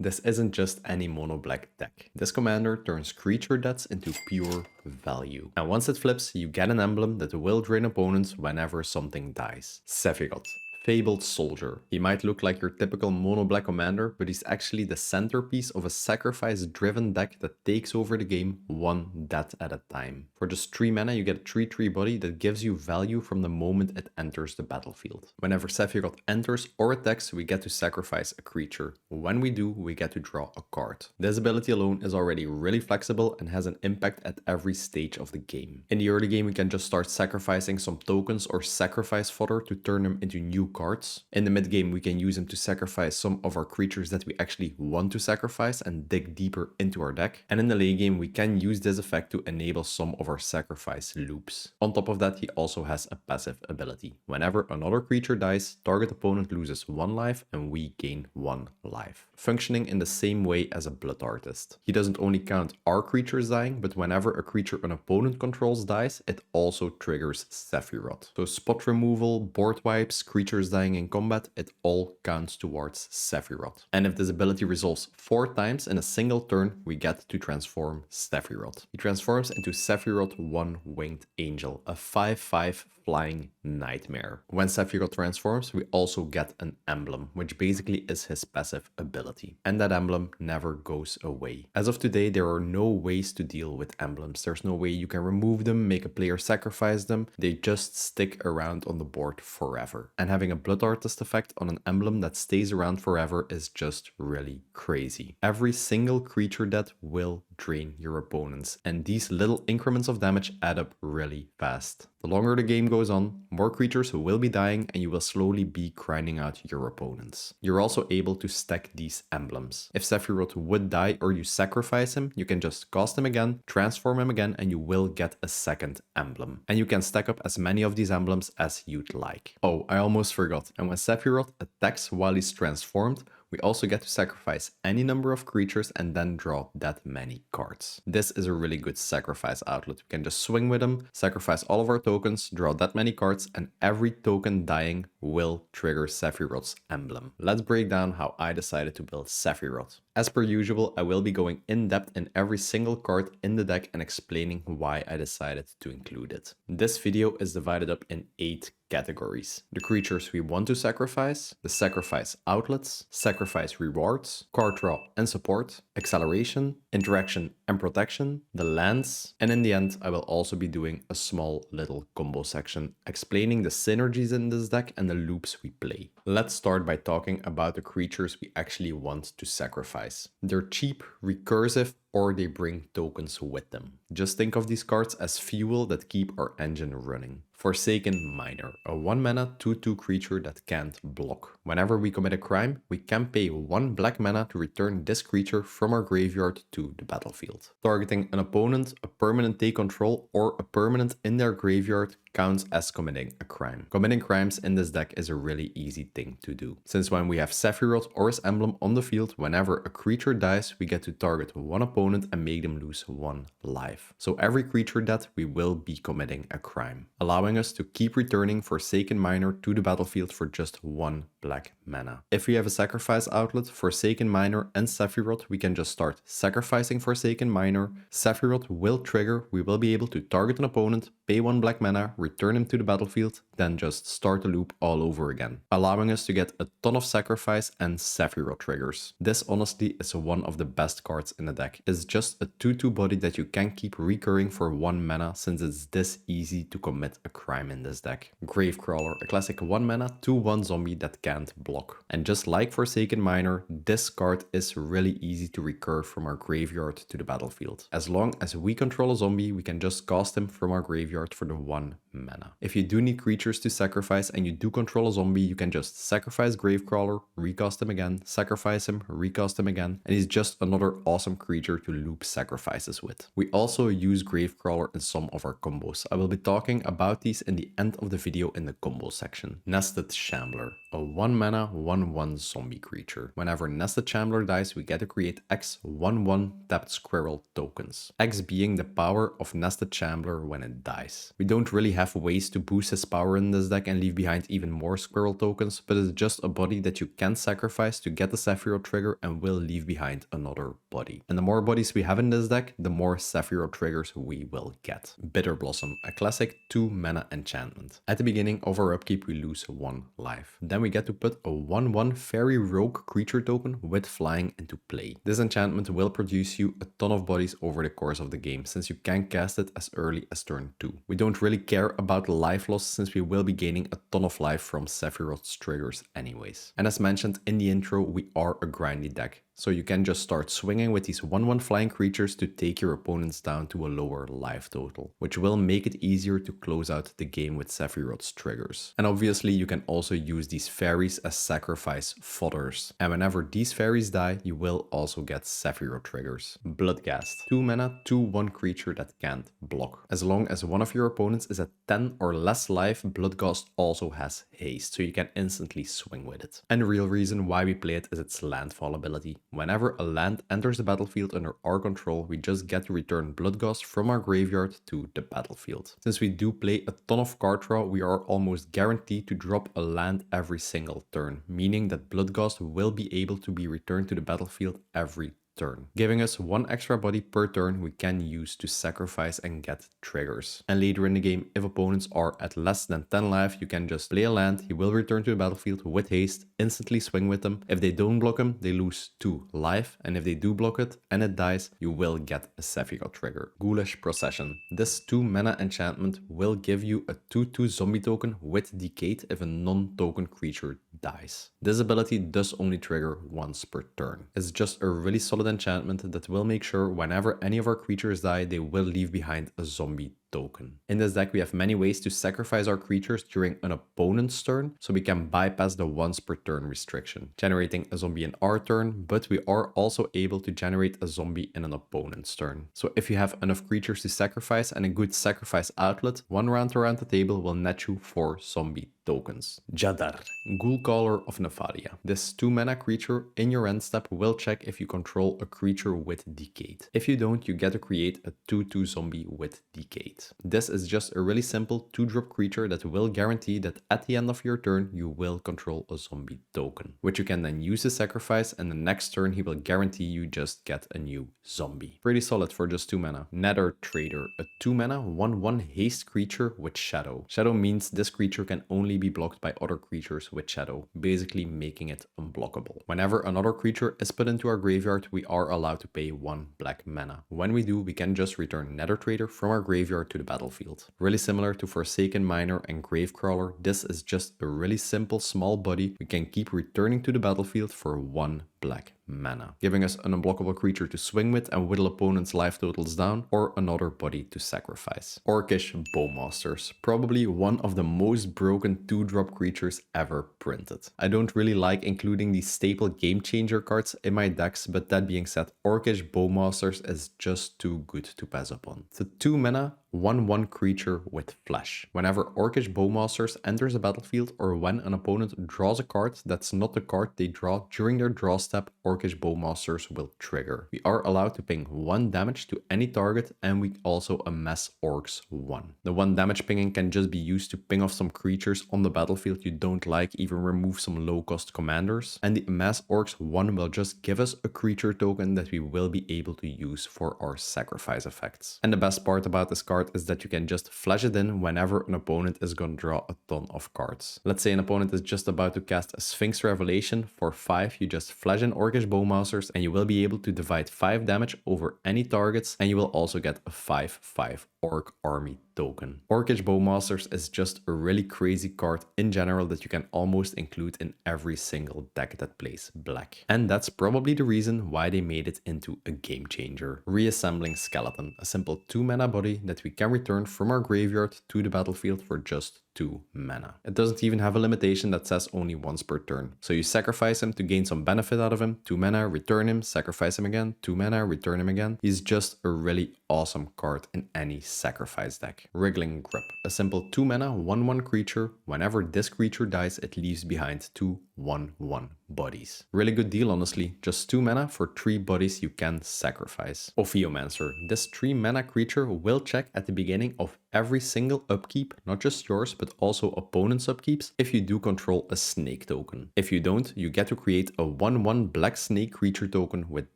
This isn't just any mono black deck. This commander turns creature deaths into pure value. And once it flips, you get an emblem that will drain opponents whenever something dies. Sephiroth. Fabled Soldier. He might look like your typical mono black commander, but he's actually the centerpiece of a sacrifice-driven deck that takes over the game one death at a time. For just 3 mana, you get a 3/3 body that gives you value from the moment it enters the battlefield. Whenever Sephiroth enters or attacks, we get to sacrifice a creature. When we do, we get to draw a card. This ability alone is already really flexible and has an impact at every stage of the game. In the early game, we can just start sacrificing some tokens or sacrifice fodder to turn them into new cards. In the mid game, we can use them to sacrifice some of our creatures that we actually want to sacrifice and dig deeper into our deck. And in the late game, we can use this effect to enable some of our sacrifice loops. On top of that, he also has a passive ability. Whenever another creature dies, target opponent loses 1 life and we gain 1 life. Functioning in the same way as a Blood Artist. He doesn't only count our creatures dying, but whenever a creature an opponent controls dies, it also triggers Sephiroth. So spot removal, board wipes, creatures dying in combat, it all counts towards Sephiroth. And if this ability resolves 4 times in a single turn, we get to transform Sephiroth. He transforms into Sephiroth One-Winged Angel, a 5/5 flying nightmare. When Sephiroth transforms, we also get an emblem, which basically is his passive ability. And that emblem never goes away. As of today, there are no ways to deal with emblems. There's no way you can remove them, make a player sacrifice them. They just stick around on the board forever. And having a Blood Artist effect on an emblem that stays around forever is just really crazy. Every single creature death will drain your opponents, and these little increments of damage add up really fast. The longer the game goes on, more creatures will be dying and you will slowly be grinding out your opponents. You're also able to stack these emblems. If Sephiroth would die or you sacrifice him, you can just cast him again, transform him again, and you will get a second emblem. And you can stack up as many of these emblems as you'd like. Oh, I almost forgot. And when Sephiroth attacks while he's transformed, we also get to sacrifice any number of creatures and then draw that many cards. This is a really good sacrifice outlet. We can just swing with them, sacrifice all of our tokens, draw that many cards, and every token dying will trigger Sephiroth's emblem. Let's break down how I decided to build Sephiroth. As per usual, I will be going in depth in every single card in the deck and explaining why I decided to include it. This video is divided up in 8 categories. The creatures we want to sacrifice, the sacrifice outlets, sacrifice rewards, card draw and support, acceleration, interaction and protection, the lands, and in the end I will also be doing a small little combo section explaining the synergies in this deck and the loops we play. Let's start by talking about the creatures we actually want to sacrifice. They're cheap, recursive, or they bring tokens with them. Just think of these cards as fuel that keep our engine running. Forsaken Miner, a 1-mana 2/2 creature that can't block. Whenever we commit a crime, we can pay 1 black mana to return this creature from our graveyard to the battlefield. Targeting an opponent, a permanent take control, or a permanent in their graveyard counts as committing a crime. Committing crimes in this deck is a really easy thing to do. Since when we have Sephiroth or his emblem on the field, whenever a creature dies, we get to target one opponent and make them lose 1 life. So every creature death, we will be committing a crime, allowing us to keep returning Forsaken Miner to the battlefield for just 1 black mana. If we have a sacrifice outlet, Forsaken Miner and Sephiroth, we can just start sacrificing Forsaken Miner. Sephiroth will trigger, we will be able to target an opponent, pay 1 black mana, return him to the battlefield, then just start the loop all over again, allowing us to get a ton of sacrifice and Sephiroth triggers. This honestly is one of the best cards in the deck. It's just a 2/2 body that you can keep recurring for 1 mana since it's this easy to commit a crime in this deck. Gravecrawler, a classic 1 mana 2/1 zombie that can't block. And just like Forsaken Miner, this card is really easy to recur from our graveyard to the battlefield. As long as we control a zombie, we can just cast him from our graveyard for the 1 mana. If you do need creatures to sacrifice and you do control a zombie, you can just sacrifice Gravecrawler, recast him again, sacrifice him, recast him again, and he's just another awesome creature to loop sacrifices with. We also use Gravecrawler in some of our combos. I will be talking about these in the end of the video in the combo section. Nested Shambler, a 1 mana 1/1 zombie creature. Whenever Nested Shambler dies, we get to create X 1/1 tapped squirrel tokens. X being the power of Nested Shambler when it dies. We don't really have ways to boost his power in this deck and leave behind even more squirrel tokens, but it's just a body that you can sacrifice to get the Sephiroth trigger and will leave behind another body. And the more bodies we have in this deck, the more Sephiroth triggers we will get. Bitter Blossom, a classic 2 mana enchantment. At the beginning of our upkeep, we lose 1 life. Then we get to put a 1/1 fairy rogue creature token with flying into play. This enchantment will produce you a ton of bodies over the course of the game, since you can cast it as early as turn 2. We don't really care about life loss, since we will be gaining a ton of life from Sephiroth's triggers anyways. And as mentioned in the intro, we are a grindy deck. So you can just start swinging with these 1/1 flying creatures to take your opponents down to a lower life total, which will make it easier to close out the game with Sephiroth's triggers. And obviously you can also use these fairies as sacrifice fodders. And whenever these fairies die, you will also get Sephiroth triggers. Bloodghast, 2 mana, 2/1 creature that can't block. As long as one of your opponents is at 10 or less life, Bloodghast also has haste, so you can instantly swing with it. And the real reason why we play it is its landfall ability. Whenever a land enters the battlefield under our control, we just get to return Bloodghast from our graveyard to the battlefield. Since we do play a ton of card draw, we are almost guaranteed to drop a land every single turn, meaning that Bloodghast will be able to be returned to the battlefield every turn, giving us 1 extra body per turn we can use to sacrifice and get triggers. And later in the game, if opponents are at less than 10 life, you can just play a land, he will return to the battlefield with haste, instantly swing with them. If they don't block him, they lose 2 life, and if they do block it and it dies, you will get a Sephiroth trigger. Ghoulish Procession. This 2 mana enchantment will give you a 2/2 zombie token with Decayed if a non-token creature dies. This ability does only trigger once per turn. It's just a really solid enchantment that will make sure whenever any of our creatures die, they will leave behind a zombie token. In this deck, we have many ways to sacrifice our creatures during an opponent's turn, so we can bypass the once per turn restriction, generating a zombie in our turn, but we are also able to generate a zombie in an opponent's turn. So if you have enough creatures to sacrifice and a good sacrifice outlet, 1 round around the table will net you 4 zombie tokens. Jadar, Ghoulcaller of Nephalia. This 2 mana creature in your end step will check if you control a creature with Decayed. If you don't, you get to create a 2/2 zombie with Decayed. This is just a really simple 2-drop creature that will guarantee that at the end of your turn, you will control a zombie token, which you can then use to sacrifice, and the next turn he will guarantee you just get a new zombie. Pretty solid for just 2 mana. Nether Trader, a 2 mana 1/1 haste creature with Shadow. Shadow means this creature can only be blocked by other creatures with Shadow, basically making it unblockable. Whenever another creature is put into our graveyard, we are allowed to pay 1 black mana. When we do, we can just return Nether Trader from our graveyard to the battlefield. Really similar to Forsaken Miner and Gravecrawler, this is just a really simple small body we can keep returning to the battlefield for 1 black mana, giving us an unblockable creature to swing with and whittle opponents' life totals down, or another body to sacrifice. Orcish Bowmasters, probably one of the most broken 2-drop creatures ever printed. I don't really like including these staple game changer cards in my decks, but that being said, Orcish Bowmasters is just too good to pass up on. It's a 2 mana 1/1 creature with flash. Whenever Orcish Bowmasters enters a battlefield, or when an opponent draws a card that's not the card they draw during their draw step, Orcish Bowmasters will trigger. We are allowed to ping 1 damage to any target, and we also amass Orcs 1. The 1 damage pinging can just be used to ping off some creatures on the battlefield you don't like, even remove some low cost commanders, and the amass Orcs 1 will just give us a creature token that we will be able to use for our sacrifice effects. And the best part about this card is that you can just flash it in whenever an opponent is going to draw a ton of cards. Let's say an opponent is just about to cast a Sphinx Revelation for 5, you just flash in Orcish Bowmasters and you will be able to divide 5 damage over any targets, and you will also get a 5/5 Orc army token. Orcish Bowmasters is just a really crazy card in general that you can almost include in every single deck that plays black. And that's probably the reason why they made it into a game changer. Reassembling Skeleton, a simple 2 mana body that we can return from our graveyard to the battlefield for just 2 mana. It doesn't even have a limitation that says only once per turn. So you sacrifice him to gain some benefit out of him, 2 mana, return him, sacrifice him again, 2 mana, return him again. He's just a really awesome card in any sacrifice deck. Wriggling Grip, a simple 2 mana 1/1 creature. Whenever this creature dies, it leaves behind 2 1/1 bodies. Really good deal, honestly. Just 2 mana for 3 bodies you can sacrifice. Ophiomancer. This 3 mana creature will check at the beginning of every single upkeep, not just yours, but also opponent's upkeeps, if you do control a snake token. If you don't, you get to create a 1/1 black snake creature token with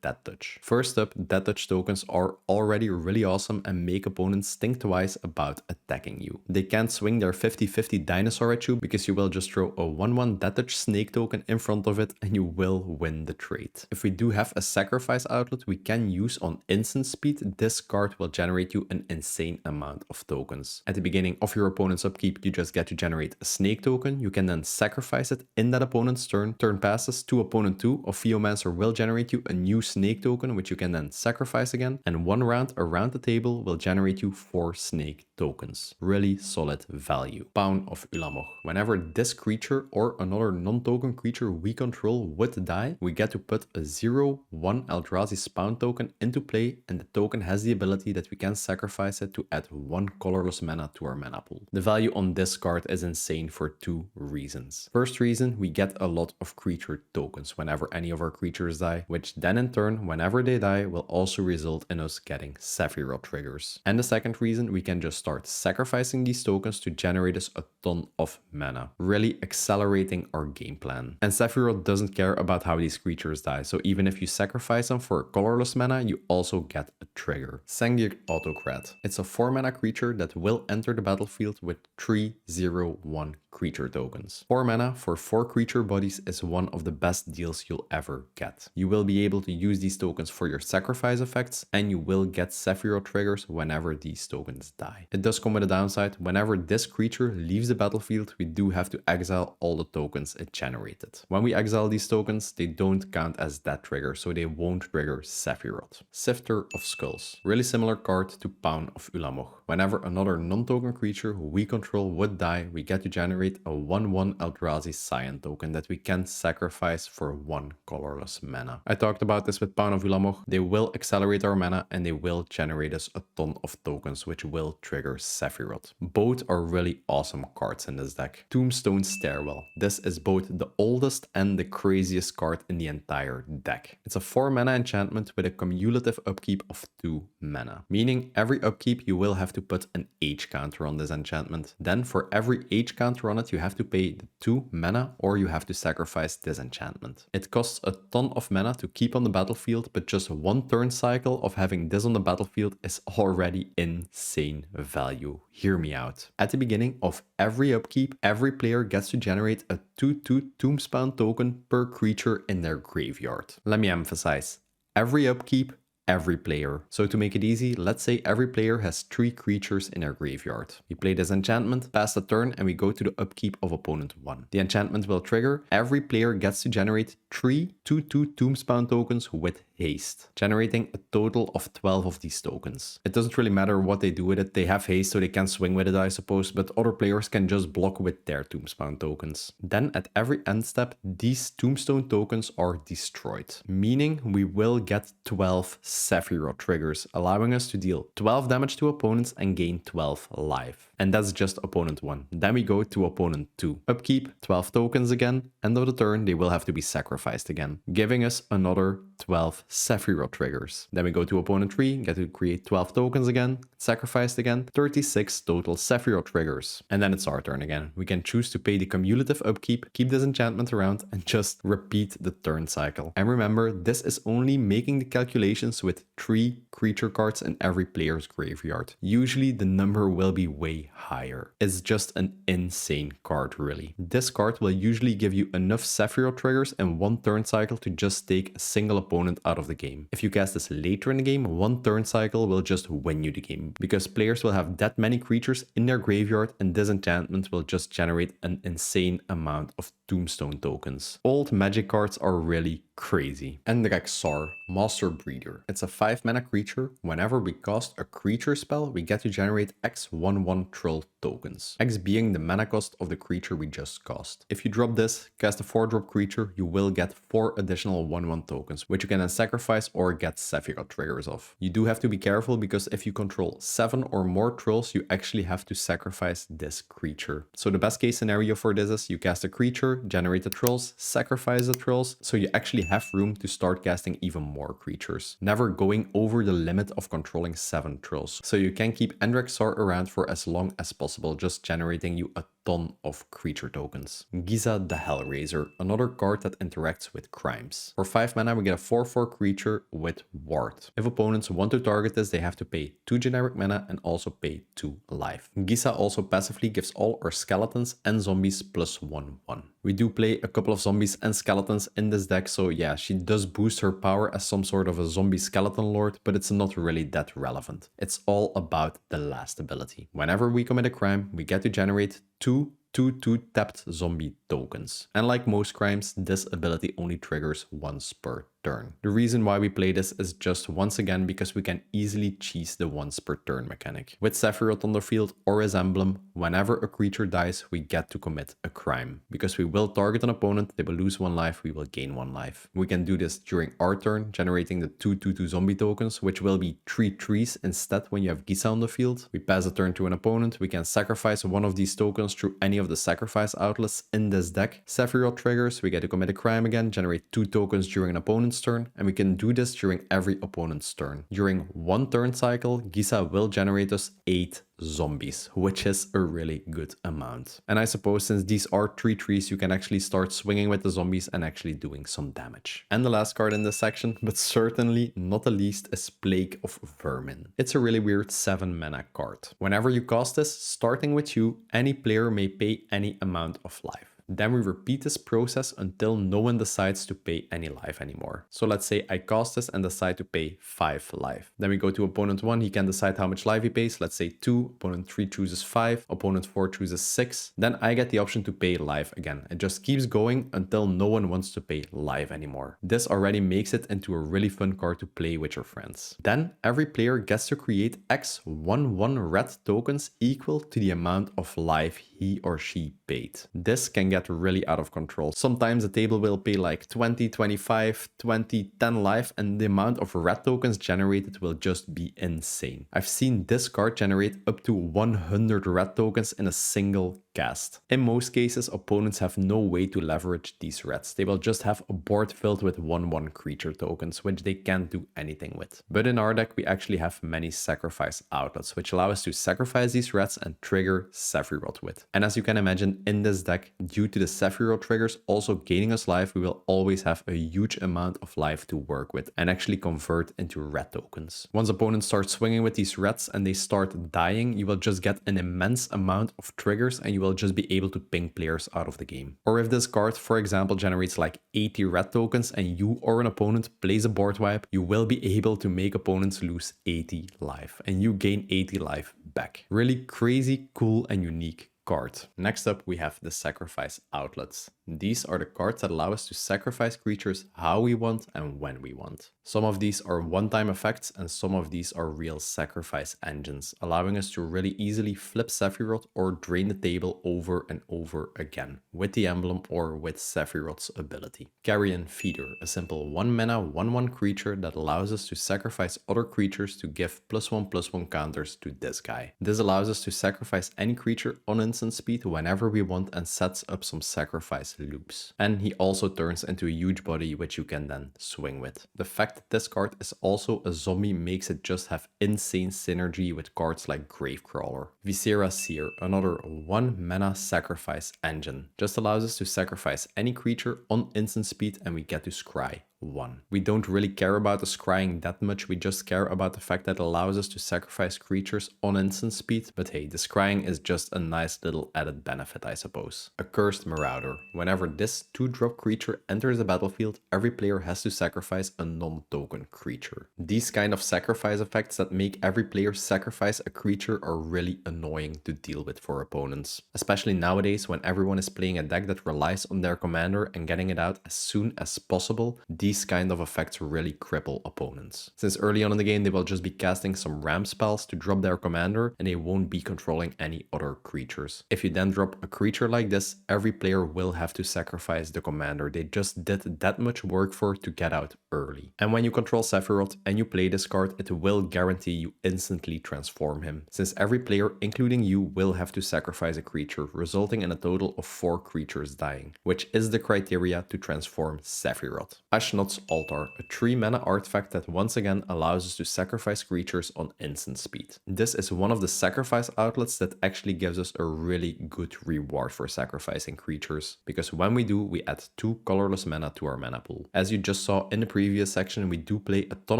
Death Touch. First up, Death Touch tokens are already really awesome and make opponents think twice about attacking you. They can't swing their 50/50 dinosaur at you because you will just throw a 1/1 Death Touch snake token in front of it and you will win the trade. If we do have a sacrifice outlet we can use on instant speed, this card will generate you an insane amount of tokens. At the beginning of your opponent's upkeep, you just get to generate a snake token. You can then sacrifice it in that opponent's turn. Turn passes to opponent 2, Ophiomancer will generate you a new snake token, which you can then sacrifice again. And 1 round around the table will generate you 4 snake tokens. Really solid value. Pawn of Ulamoch. Whenever this creature or another non-token creature we control would die, we get to put a 0/1 Eldrazi spawn token into play, and the token has the ability that we can sacrifice it to add 1 colorless mana to our mana pool. The value on this card is insane for 2 reasons. First reason, we get a lot of creature tokens whenever any of our creatures die, which then in turn, whenever they die, will also result in us getting Sephiroth triggers. And the second reason, we can just start sacrificing these tokens to generate us a ton of mana, really accelerating our game plan. And Sephiroth doesn't care about how these creatures die, so even if you sacrifice them for colorless mana, you also get a trigger. Sengir Autocrat. It's a 4 mana creature that will enter the battlefield with 3/0/1 creature tokens. 4 mana for 4 creature bodies is one of the best deals you'll ever get. You will be able to use these tokens for your sacrifice effects, and you will get Sephiroth triggers whenever these tokens die. It does come with a downside. Whenever this creature leaves the battlefield, we do have to exile all the tokens it generated. When we exile these tokens, they don't count as that trigger, so they won't trigger Sephiroth. Sifter of Skulls. Really similar card to Pawn of Ulamoch. Whenever another non-token creature who we control would die, we get to generate a 1/1 Eldrazi Scion token that we can sacrifice for 1 colorless mana. I talked about this with Pawn of Ulamoch. They will accelerate our mana and they will generate us a ton of tokens which will trigger Sephiroth. Both are really awesome cards in this deck. Tombstone Stairwell. This is both the oldest and the craziest card in the entire deck. It's a 4 mana enchantment with a cumulative upkeep of 2 mana, meaning every upkeep you will have to put an H counter on this enchantment. Then for every H counter on it, you have to pay the 2 mana or you have to sacrifice this enchantment. It costs a ton of mana to keep on the battlefield, but just 1 turn cycle of having this on the battlefield is already insane value. Hear me out. At the beginning of every upkeep, every player gets to generate a 2/2 Tombspawn token per creature in their graveyard. Let me emphasize, every upkeep, every player. So to make it easy, let's say every player has 3 creatures in their graveyard. We play this enchantment, pass the turn, and we go to the upkeep of opponent 1. The enchantment will trigger. Every player gets to generate 3 2/2 Tombspawn tokens with haste, generating a total of 12 of these tokens. It doesn't really matter what they do with it. They have haste, so they can swing with it, I suppose, but other players can just block with their Tombspawn tokens. Then at every end step, these Tombstone tokens are destroyed, meaning we will get 12 Sephiroth triggers, allowing us to deal 12 damage to opponents and gain 12 life. And that's just opponent 1. Then we go to opponent 2. Upkeep, 12 tokens again. End of the turn, they will have to be sacrificed again, giving us another 12 Sephiroth triggers. Then we go to opponent 3, get to create 12 tokens again, sacrificed again, 36 total Sephiroth triggers. And then it's our turn again. We can choose to pay the cumulative upkeep, keep this enchantment around, and just repeat the turn cycle. And remember, this is only making the calculations with 3 creature cards in every player's graveyard. Usually the number will be way higher. It's just an insane card, really. This card will usually give you enough Sephiroth triggers in 1 turn cycle to just take a single opponent out of the game. If you cast this later in the game, 1 turn cycle will just win you the game, because players will have that many creatures in their graveyard and this enchantment will just generate an insane amount of Tombstone tokens. Old magic cards are really crazy. Endrexar, Master Breeder. It's a 5-mana creature. Whenever we cast a creature spell, we get to generate X 1/1 Trill tokens. X being the mana cost of the creature we just cast. If you drop this, cast a 4-drop creature, you will get 4 additional 1/1 tokens, which you can then sacrifice or get Sephiroth triggers off. You do have to be careful because if you control 7 or more Trills, you actually have to sacrifice this creature. So the best case scenario for this is you cast a creature, generate the Trills, sacrifice the Trills, so you actually have room to start casting even more creatures, never going over the limit of controlling 7 Trills. So you can keep Endrexar around for as long as possible, just generating you a ton of creature tokens. Giza the Hellraiser, another card that interacts with crimes. For 5 mana, we get a 4/4 creature with Ward. If opponents want to target this, they have to pay 2 generic mana and also pay 2 life. Giza also passively gives all our skeletons and zombies +1/1. We do play a couple of zombies and skeletons in this deck, so yeah, she does boost her power as some sort of a zombie skeleton lord, but it's not really that relevant. It's all about the last ability. Whenever we commit a crime, we get to generate 2/2 tapped zombie tokens. And like most crimes, this ability only triggers once per turn. The reason why we play this is just once again because we can easily cheese the once per turn mechanic. With Sephiroth on the field or his emblem, whenever a creature dies, we get to commit a crime. Because we will target an opponent, they will lose 1 life, we will gain 1 life. We can do this during our turn, generating the 2/2 zombie tokens, which will be 3 trees instead when you have Giza on the field. We pass a turn to an opponent, we can sacrifice one of these tokens through any of the sacrifice outlets in this deck. Sephiroth triggers, we get to commit a crime again, generate 2 tokens during an opponent's turn, and we can do this during every opponent's turn. During 1 turn cycle, Giza will generate us 8 zombies, which is a really good amount. And I suppose since these are 3 trees, you can actually start swinging with the zombies and actually doing some damage. And the last card in this section, but certainly not the least, is Plague of Vermin. It's a really weird 7 mana card. Whenever you cast this, starting with you, any player may pay any amount of life. Then we repeat this process until no one decides to pay any life anymore. So let's say I cast this and decide to pay 5 life. Then we go to opponent 1, he can decide how much life he pays. Let's say 2, opponent 3 chooses 5, opponent 4 chooses 6. Then I get the option to pay life again. It just keeps going until no one wants to pay life anymore. This already makes it into a really fun card to play with your friends. Then every player gets to create X 1/1 red tokens equal to the amount of life he or she paid. This can get really out of control. Sometimes the table will pay like 20, 25, 20, 10 life, and the amount of red tokens generated will just be insane. I've seen this card generate up to 100 red tokens in a single cast. In most cases, opponents have no way to leverage these reds. They will just have a board filled with 1/1 creature tokens, which they can't do anything with. But in our deck, we actually have many sacrifice outlets, which allow us to sacrifice these reds and trigger Sephiroth with. And as you can imagine, in this deck, due to the Sephiroth triggers also gaining us life, we will always have a huge amount of life to work with and actually convert into red tokens. Once opponents start swinging with these reds and they start dying, you will just get an immense amount of triggers and you will just be able to ping players out of the game. Or if this card, for example, generates like 80 red tokens and you or an opponent plays a board wipe, you will be able to make opponents lose 80 life and you gain 80 life back. Really crazy, cool and unique card. Next up, we have the sacrifice outlets. These are the cards that allow us to sacrifice creatures how we want and when we want. Some of these are one-time effects and some of these are real sacrifice engines, allowing us to really easily flip Sephiroth or drain the table over and over again with the emblem or with Sephiroth's ability. Carrion Feeder, a simple 1 mana 1/1 creature that allows us to sacrifice other creatures to give +1/+1 counters to this guy. This allows us to sacrifice any creature on instant speed whenever we want and sets up some sacrifice loops. And he also turns into a huge body which you can then swing with. The fact that this card is also a zombie makes it just have insane synergy with cards like Gravecrawler. Viscera Seer, another 1 mana sacrifice engine, just allows us to sacrifice any creature on instant speed and we get to scry 1. We don't really care about the scrying that much, we just care about the fact that it allows us to sacrifice creatures on instant speed, but hey, the scrying is just a nice little added benefit, I suppose. Accursed Marauder. Whenever this 2-drop creature enters the battlefield, every player has to sacrifice a non-token creature. These kind of sacrifice effects that make every player sacrifice a creature are really annoying to deal with for opponents. Especially nowadays when everyone is playing a deck that relies on their commander and getting it out as soon as possible, these these kind of effects really cripple opponents. Since early on in the game they will just be casting some ramp spells to drop their commander and they won't be controlling any other creatures. If you then drop a creature like this, every player will have to sacrifice the commander they just did that much work for to get out early. And when you control Sephiroth and you play this card, it will guarantee you instantly transform him, since every player, including you, will have to sacrifice a creature, resulting in a total of 4 creatures dying, which is the criteria to transform Sephiroth. Ashnod's Altar, a 3 mana artifact that once again allows us to sacrifice creatures on instant speed. This is one of the sacrifice outlets that actually gives us a really good reward for sacrificing creatures, because when we do, we add 2 colorless mana to our mana pool. As you just saw in the previous section, we do play a ton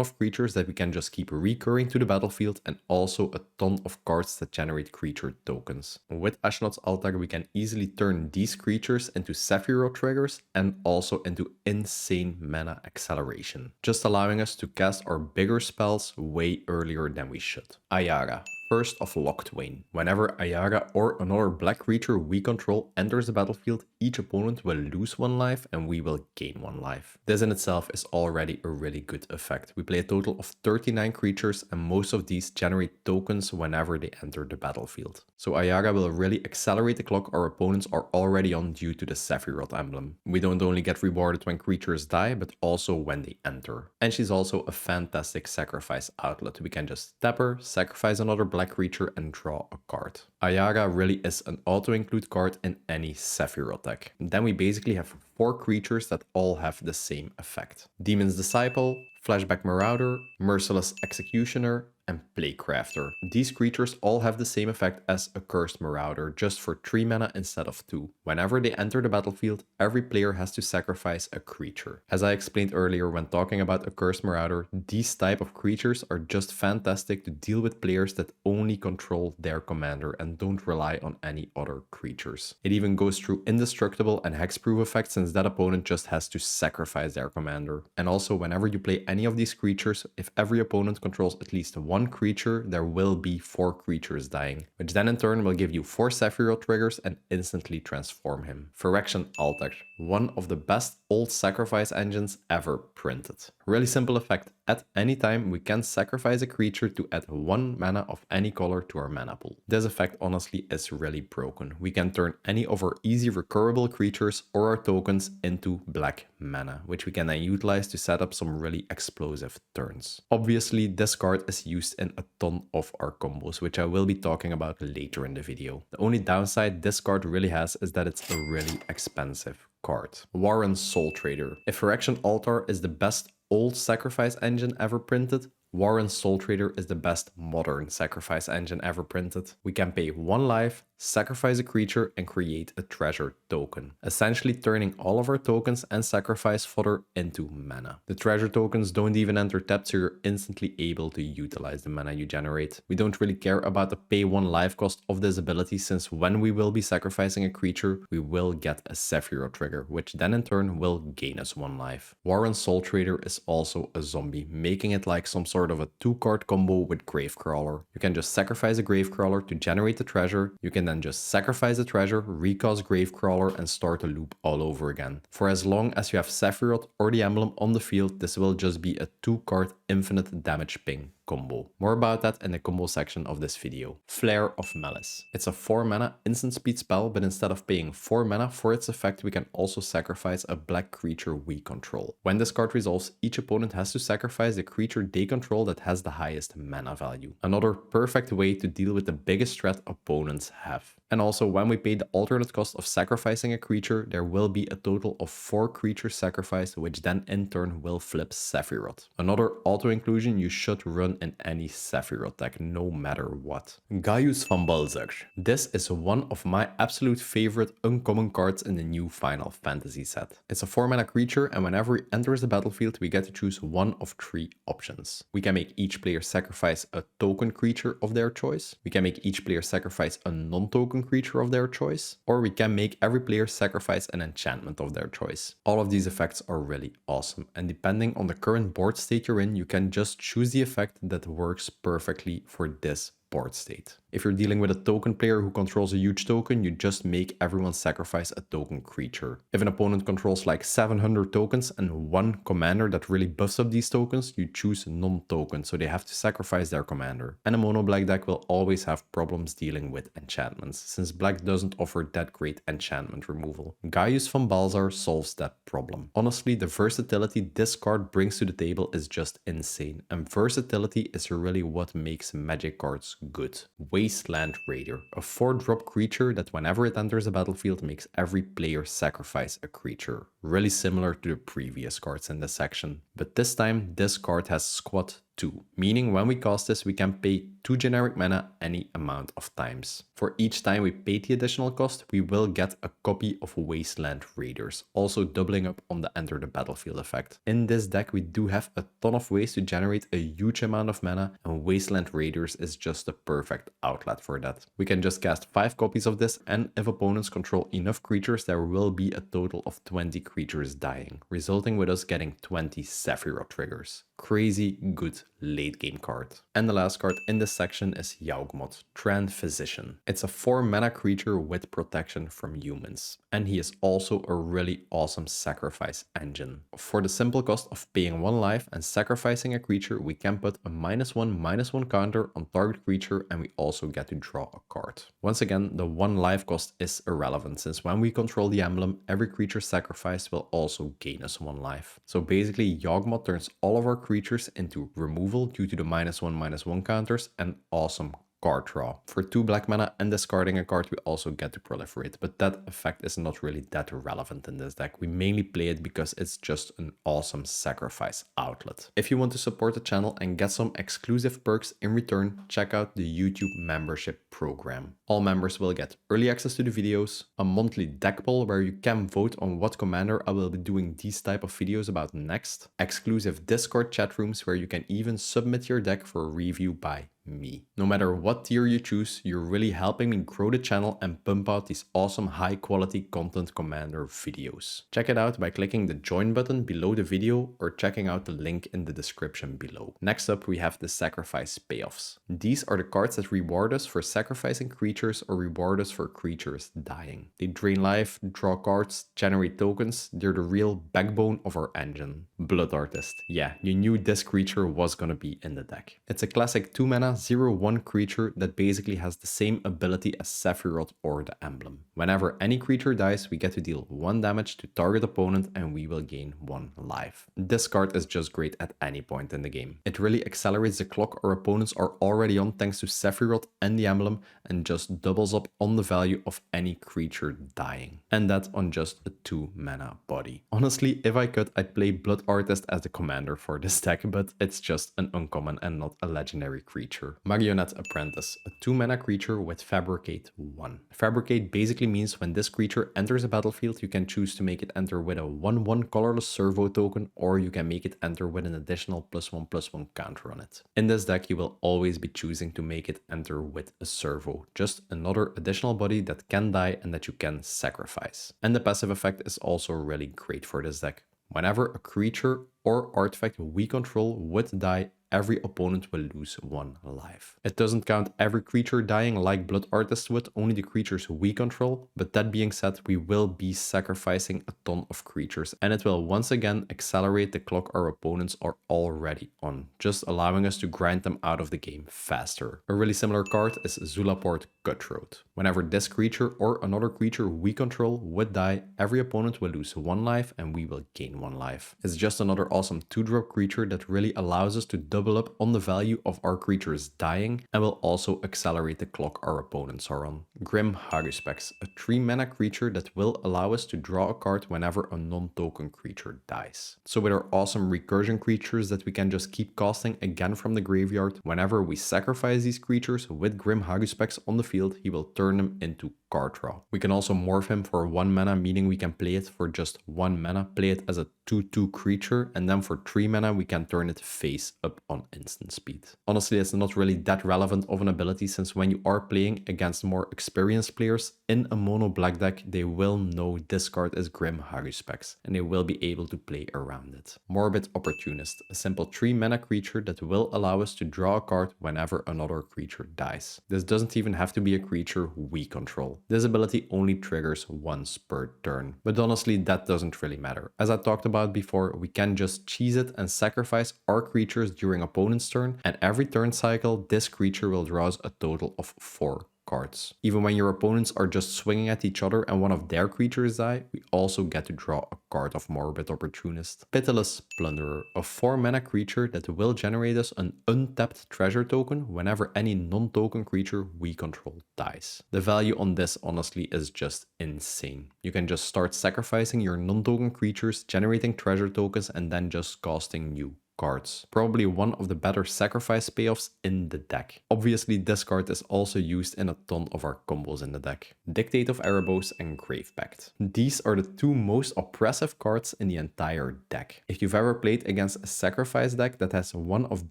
of creatures that we can just keep recurring to the battlefield, and also a ton of cards that generate creature tokens. With Ashnod's Altar, we can easily turn these creatures into Sephiroth triggers and also into insane mana acceleration, just allowing us to cast our bigger spells way earlier than we should. Ayaga, First of Locthwain. Whenever Ayaga or another black creature we control enters the battlefield, each opponent will lose 1 life and we will gain 1 life. This in itself is already a really good effect. We play a total of 39 creatures and most of these generate tokens whenever they enter the battlefield. So Ayaga will really accelerate the clock our opponents are already on due to the Sephiroth emblem. We don't only get rewarded when creatures die, but also when they enter. And she's also a fantastic sacrifice outlet. We can just tap her, sacrifice another black creature and draw a card. Ayaga really is an auto-include card in any Sephiroth deck. And then we basically have 4 creatures that all have the same effect. Demon's Disciple, Flashback Marauder, Merciless Executioner, and Playcrafter. These creatures all have the same effect as a Cursed Marauder, just for 3 mana instead of 2. Whenever they enter the battlefield, every player has to sacrifice a creature. As I explained earlier when talking about a Cursed Marauder, these type of creatures are just fantastic to deal with players that only control their commander and don't rely on any other creatures. It even goes through indestructible and hexproof effects since that opponent just has to sacrifice their commander. And also whenever you play any of these creatures, if every opponent controls at least 1 creature, there will be 4 creatures dying, which then in turn will give you 4 Sephiroth triggers and instantly transform him. Phyrexian Altar, one of the best old sacrifice engines ever printed. Really simple effect. At any time, we can sacrifice a creature to add 1 mana of any color to our mana pool. This effect honestly is really broken. We can turn any of our easy recurrable creatures or our tokens into black mana, which we can then utilize to set up some really explosive turns. Obviously, this card is used in a ton of our combos, which I will be talking about later in the video. The only downside this card really has is that it's a really expensive card. Warren Soul Trader. If Phyrexian Altar is the best old sacrifice engine ever printed, Warren Soul Trader is the best modern sacrifice engine ever printed. We can pay 1 life, sacrifice a creature and create a treasure token, essentially turning all of our tokens and sacrifice fodder into mana. The treasure tokens don't even enter tap, so you're instantly able to utilize the mana you generate. We don't really care about the pay 1 life cost of this ability, since when we will be sacrificing a creature, we will get a Sephiroth trigger, which then in turn will gain us 1 life. Warren Soul Trader is also a zombie, making it like some sort of a 2-card combo with Gravecrawler. You can just sacrifice a Gravecrawler to generate the treasure. You can then just sacrifice the treasure, recast Gravecrawler and start the loop all over again. For as long as you have Sephiroth or the emblem on the field, this will just be a 2-card infinite damage ping combo. More about that in the combo section of this video. Flare of Malice. It's a 4 mana instant speed spell, but instead of paying 4 mana for its effect, we can also sacrifice a black creature we control. When this card resolves, each opponent has to sacrifice the creature they control that has the highest mana value. Another perfect way to deal with the biggest threat opponents have. And also, when we pay the alternate cost of sacrificing a creature, there will be a total of 4 creatures sacrificed, which then in turn will flip Sephiroth. Another auto-inclusion you should run in any Sephiroth deck, no matter what. Gaius van Balzar. This is one of my absolute favorite uncommon cards in the new Final Fantasy set. It's a 4 mana creature, and whenever it enters the battlefield, we get to choose one of 3 options. We can make each player sacrifice a token creature of their choice. We can make each player sacrifice a non-token creature of their choice, or we can make every player sacrifice an enchantment of their choice. All of these effects are really awesome, and depending on the current board state you're in, you can just choose the effect that works perfectly for this board state. If you're dealing with a token player who controls a huge token, you just make everyone sacrifice a token creature. If an opponent controls like 700 tokens and one commander that really buffs up these tokens, you choose non-token, so they have to sacrifice their commander. And a mono black deck will always have problems dealing with enchantments, since black doesn't offer that great enchantment removal. Gaius van Balzar solves that problem. Honestly, the versatility this card brings to the table is just insane, and versatility is really what makes Magic cards good. Wasteland Raider, a 4-drop creature that whenever it enters the battlefield makes every player sacrifice a creature. Really similar to the previous cards in this section. But this time, this card has Squad 2, meaning when we cast this, we can pay 2 generic mana any amount of times. For each time we pay the additional cost, we will get a copy of Wasteland Raiders, also doubling up on the enter the battlefield effect. In this deck, we do have a ton of ways to generate a huge amount of mana, and Wasteland Raiders is just the perfect outlet for that. We can just cast 5 copies of this, and if opponents control enough creatures, there will be a total of 20 creatures dying, resulting with us getting 20 Sephiroth triggers. Crazy good late game card. And the last card in this section is Yawgmoth, Tran Physician. It's a 4 mana creature with protection from humans, and he is also a really awesome sacrifice engine. For the simple cost of paying 1 life and sacrificing a creature, we can put a -1/-1 counter on target creature, and we also get to draw a card. Once again, the 1 life cost is irrelevant, since when we control the emblem, every creature sacrificed will also gain us 1 life. So basically, Yawgmoth turns all of our creatures into removal due to the -1/-1 counters and awesome card draw. For 2 black mana and discarding a card, we also get to proliferate, but that effect is not really that relevant in this deck. We mainly play it because it's just an awesome sacrifice outlet. If you want to support the channel and get some exclusive perks in return, check out the YouTube membership program. All members will get early access to the videos, a monthly deck poll where you can vote on what commander I will be doing these type of videos about next, exclusive Discord chat rooms where you can even submit your deck for a review by me. No matter what tier you choose, you're really helping me grow the channel and pump out these awesome high quality content commander videos. Check it out by clicking the join button below the video or checking out the link in the description below. Next up, we have the sacrifice payoffs. These are the cards that reward us for sacrificing creatures or reward us for creatures dying. They drain life, draw cards, generate tokens. They're the real backbone of our engine. Blood Artist. Yeah, you knew this creature was gonna be in the deck. It's a classic 2 mana 0/1 creature that basically has the same ability as Sephiroth or the emblem. Whenever any creature dies, we get to deal 1 damage to target opponent and we will gain 1 life. This card is just great at any point in the game. It really accelerates the clock our opponents are already on thanks to Sephiroth and the emblem, and just doubles up on the value of any creature dying. And that on just a 2 mana body. Honestly, if I could, I'd play Blood Artist as the commander for this deck, but it's just an uncommon and not a legendary creature. Marionette Apprentice, a 2 mana creature with Fabricate 1. Fabricate basically means when this creature enters a battlefield, you can choose to make it enter with a 1/1 colorless servo token, or you can make it enter with an additional +1/+1 counter on it. In this deck, you will always be choosing to make it enter with a servo, just another additional body that can die and that you can sacrifice. And the passive effect is also really great for this deck. Whenever a creature or artifact we control would die, every opponent will lose 1 life. It doesn't count every creature dying like Blood Artist would, only the creatures we control, but that being said, we will be sacrificing a ton of creatures, and it will once again accelerate the clock our opponents are already on, just allowing us to grind them out of the game faster. A really similar card is Zulaport Cutthroat. Whenever this creature or another creature we control would die, every opponent will lose 1 life and we will gain 1 life. It's just another awesome 2-drop creature that really allows us to double up on the value of our creatures dying and will also accelerate the clock our opponents are on. Grim Haguspec, a 3 mana creature that will allow us to draw a card whenever a non-token creature dies. So with our awesome recursion creatures that we can just keep casting again from the graveyard, whenever we sacrifice these creatures with Grim Haguspec on the field, he will turn them into card draw. We can also morph him for 1 mana, meaning we can play it for just 1 mana, play it as a 2/2 creature, and then for 3 mana we can turn it face up on instant speed. Honestly, it's not really that relevant of an ability, since when you are playing against more experienced players in a mono black deck, they will know this card is Grim Haruspex, and they will be able to play around it. Morbid Opportunist, a simple 3 mana creature that will allow us to draw a card whenever another creature dies. This doesn't even have to be a creature we control. This ability only triggers once per turn, but honestly that doesn't really matter. As I talked about before, we can just cheese it and sacrifice our creatures during opponent's turn, and every turn cycle this creature will draw us a total of 4 cards. Even when your opponents are just swinging at each other and one of their creatures die, we also get to draw a card of Morbid Opportunist. Pitiless Plunderer, a 4 mana creature that will generate us an untapped treasure token whenever any non-token creature we control dies. The value on this honestly is just insane. You can just start sacrificing your non-token creatures, generating treasure tokens, and then just casting new cards. Probably one of the better sacrifice payoffs in the deck. Obviously this card is also used in a ton of our combos in the deck. Dictate of Erebos and Grave Pact. These are the 2 most oppressive cards in the entire deck. If you've ever played against a sacrifice deck that has one of